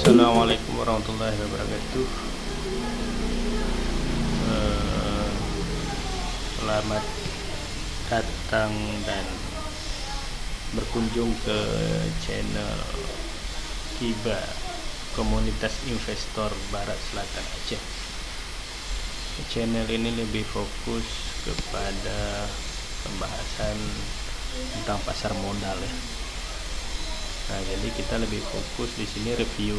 Assalamualaikum warahmatullahi wabarakatuh. Selamat datang dan berkunjung ke channel Kiba, komunitas investor Barat Selatan Aceh. Channel ini lebih fokus kepada pembahasan tentang pasar modal ya. Nah, jadi kita lebih fokus di sini review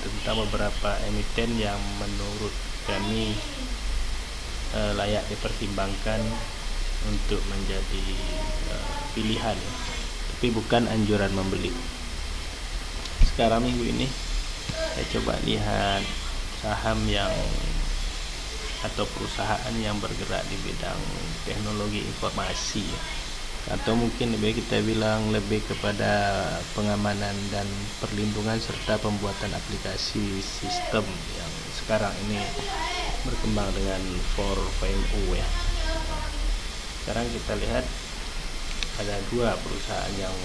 tentang beberapa emiten yang menurut kami layak dipertimbangkan untuk menjadi pilihan ya. Tapi bukan anjuran membeli. Sekarang minggu ini saya coba lihat saham yang atau perusahaan yang bergerak di bidang teknologi informasi ya. Atau mungkin lebih kita bilang lebih kepada pengamanan dan perlindungan serta pembuatan aplikasi sistem yang sekarang ini berkembang dengan 4.0 ya. Sekarang kita lihat ada dua perusahaan yang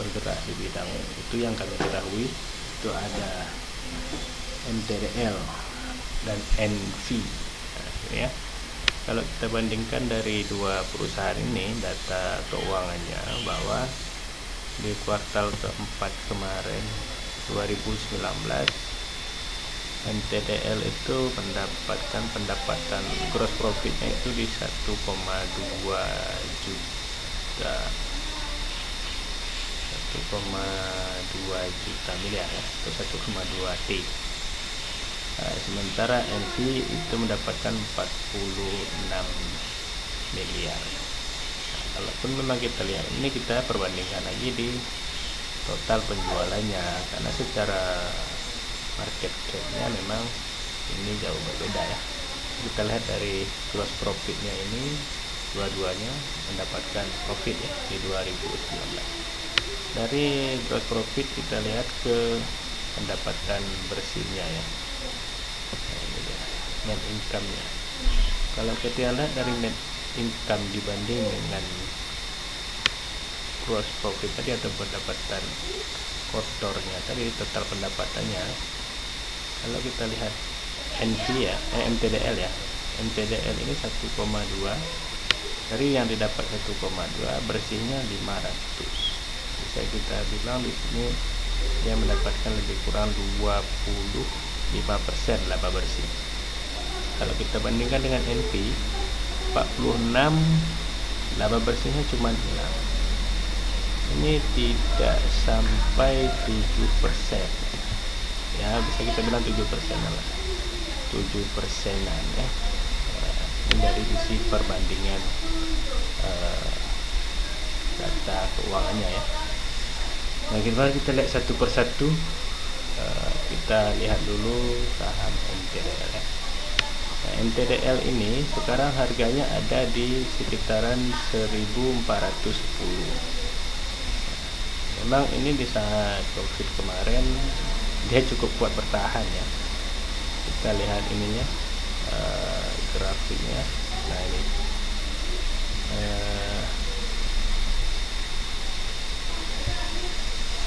bergerak di bidang itu yang kami ketahui, itu ada MTDL dan NV ya. Kalau kita bandingkan dari dua perusahaan ini data keuangannya, bahwa di kuartal keempat kemarin 2019 MTDL itu mendapatkan pendapatan gross profitnya itu di 1,2 juta miliar ya, atau 1,2 T. Sementara NV itu mendapatkan 46 miliar. Kalaupun memang kita lihat ini, kita perbandingkan lagi di total penjualannya, karena secara market cap-nya memang ini jauh berbeda ya. Kita lihat dari gross profitnya ini, dua-duanya mendapatkan profit ya di 2019. Dari gross profit kita lihat ke pendapatan bersihnya ya, net income-nya. Kalau kita lihat dari net income dibanding dengan gross profit tadi atau pendapatan kotornya tadi, total pendapatannya, kalau kita lihat NV ya, MTDL ya, MTDL ini 1,2, dari yang didapat 1,2 bersihnya 500. Bisa kita bilang di sini dia mendapatkan lebih kurang 25% laba bersih. Kalau kita bandingkan dengan NV 46, laba bersihnya cuma 6. Ini tidak sampai 7% ya, bisa kita bilang 7% lah, 7%an ya. Ini dari sisi perbandingan data keuangannya ya. Nah, kita lihat satu persatu. Kita lihat dulu saham MTDL ya. Nah, MTDL ini sekarang harganya ada di sekitaran 1410. Memang ini di saat Covid kemarin dia cukup kuat bertahan ya. Kita lihat ininya, grafiknya. Nah, ini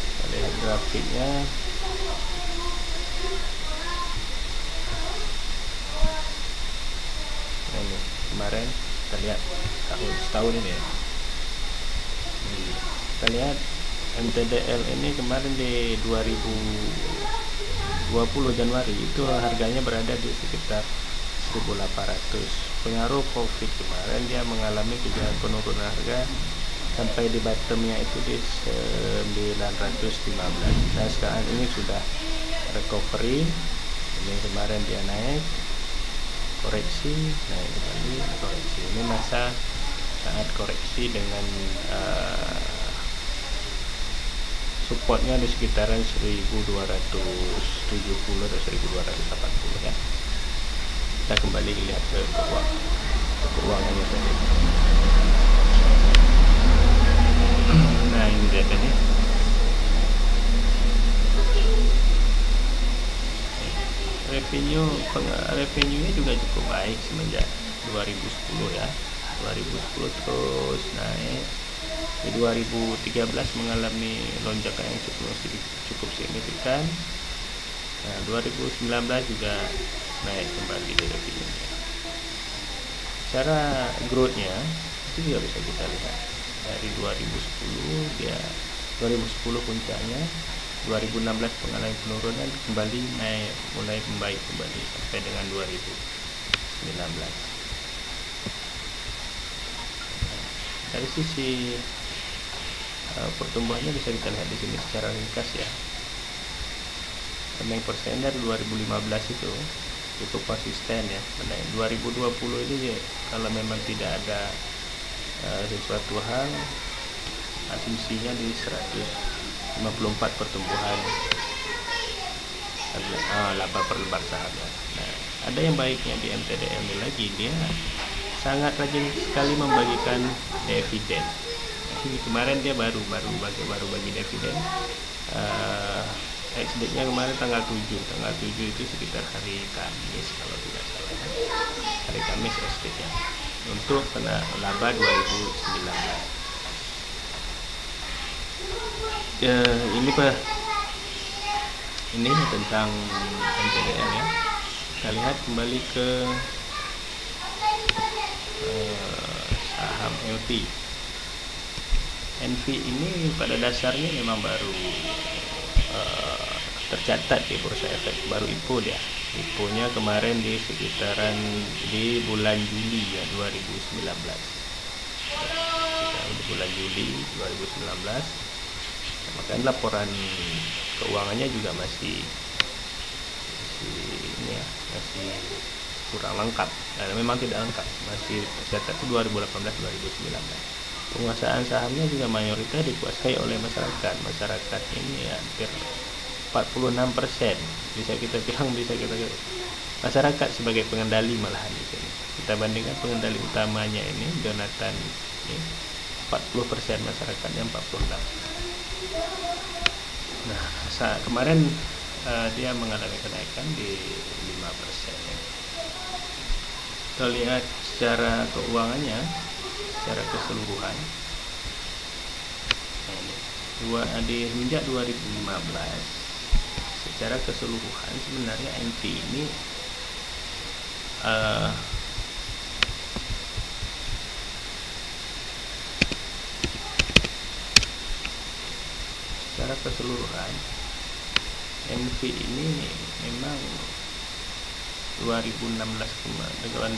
kita lihat grafiknya. Ini kemarin kita lihat setahun ini ya. Kita lihat MTDL ini kemarin di 2020 Januari itu harganya berada di sekitar 1800. Pengaruh Covid kemarin dia mengalami penurunan harga sampai di bottomnya itu di 915. Nah, sekarang ini sudah recovery. Ini kemarin dia naik, koreksi, naik kembali, koreksi. Ini masa saat koreksi dengan supportnya di sekitaran 1270 atau 1280 ya. Kita kembali lihat ke keuangannya tadi. Nah, ini dia tadi. Revenue-nya juga cukup baik semenjak 2010 ya. 2010 terus naik Di 2013 mengalami lonjakan yang cukup signifikan. Nah, 2019 juga naik kembali revenue. Cara growth-nya itu juga bisa kita lihat dari 2010 puncaknya, 2016 mengalami penurunan, kembali naik, mulai membaik kembali sampai dengan 2019. Dari sisi pertumbuhannya bisa kita lihat di sini secara ringkas ya. Naik persen dari 2015 itu cukup konsisten ya. Naik 2020 ini ya, kalau memang tidak ada sesuatu hal, asumsinya di 154 pertumbuhan laba per lembar saham ya. Nah, ada yang baiknya di MTDL ini lagi, dia sangat rajin sekali membagikan dividen. Kemarin dia baru bagi dividen. Ex-date-nya kemarin tanggal 7 itu sekitar hari Kamis kalau tidak salah. Hari Kamis ex-date-nya untuk kena laba 2019. Ini tentang MTDL ya. Kita lihat kembali ke saham NV ini pada dasarnya memang baru tercatat di Bursa Efek, baru IPO dia. IPO-nya kemarin di sekitaran di bulan Juli ya 2019. Di bulan Juli 2019. Maka laporan keuangannya juga masih kurang lengkap. Nah, memang tidak lengkap, masih tercatat 2018-2019. Penguasaan sahamnya juga mayoritas dikuasai oleh masyarakat. Masyarakat ini hampir 46%. Bisa kita masyarakat sebagai pengendali malahan di sini. Kita bandingkan pengendali utamanya ini Jonathan ini 40%, masyarakatnya 46%. Nah, kemarin dia mengalami kenaikan di 5% ya. Kita lihat secara keuangannya secara keseluruhan. Di semenjak 2015 secara keseluruhan sebenarnya NV ini secara keseluruhan NV ini memang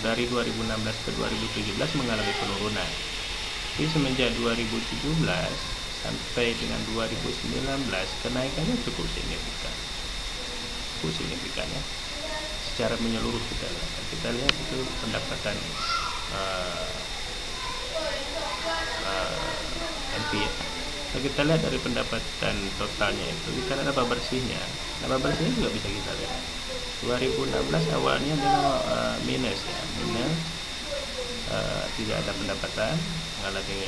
dari 2016 ke 2017 mengalami penurunan. Jadi semenjak 2017 sampai dengan 2019 kenaikannya cukup signifikan ya. Secara menyeluruh kita lihat itu pendapatan NV ya. Kalau kita lihat dari pendapatan totalnya itu, kita lihat laba bersihnya juga bisa kita lihat. 2016 awalnya dengan minus ya, tidak ada pendapatan, mengalami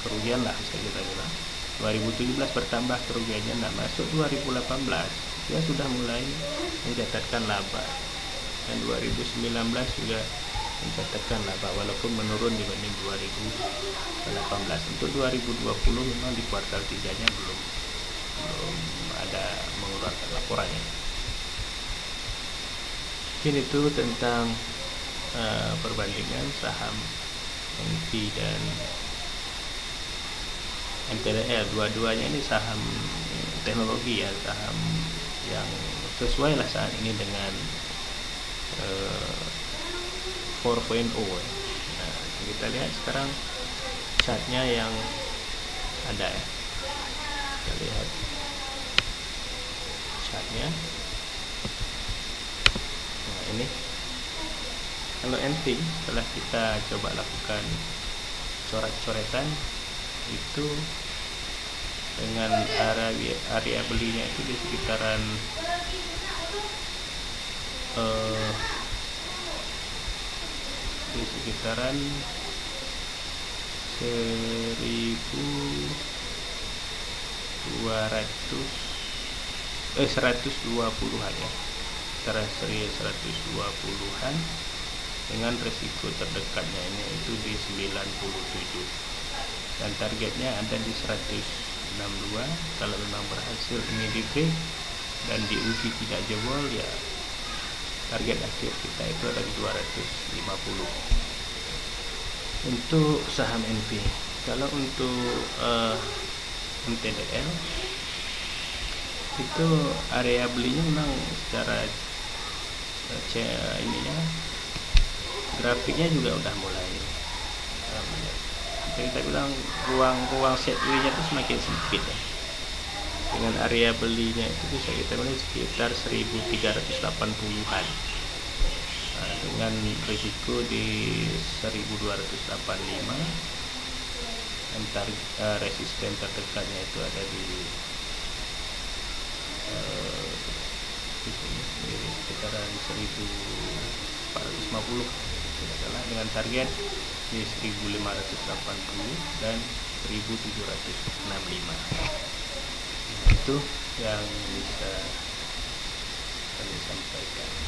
kerugian lah bisa kita bilang. 2017 bertambah kerugiannya. Nah, masuk 2018 dia sudah mulai mencatatkan laba, dan 2019 juga mencatatkan laba walaupun menurun dibanding 2018. Untuk 2020 memang di kuartal 3-nya belum ada mengeluarkan laporannya. Mungkin itu tentang perbandingan saham NV dan MTDL. Dua-duanya ini saham teknologi ya, saham yang sesuai lah saat ini dengan 4.0 ya. Nah, kita lihat sekarang chartnya yang ada ya. Kita lihat chartnya. Nah, ini kalau NV setelah kita coba lakukan coret-coretan itu dengan area belinya itu di sekitaran 120-an ya, antara 120-an dengan resiko terdekatnya ini itu di 97. dan targetnya ada di 162. Kalau memang berhasil ini di break dan diuji tidak jebol, ya target akhir kita itu ada di 250 untuk saham NP. Kalau untuk MTDL itu area belinya memang secara ininya grafiknya juga udah mulai kita bilang ruang sideways-nya itu semakin sempit ya. Dengan area belinya itu bisa kita bilang sekitar 1380-an. Nah, dengan risiko di 1285 dan resisten terdekatnya itu ada di sekitaran 1450 tidak salah, dengan target di 1580 dan 1765. Itu yang bisa kami sampaikan.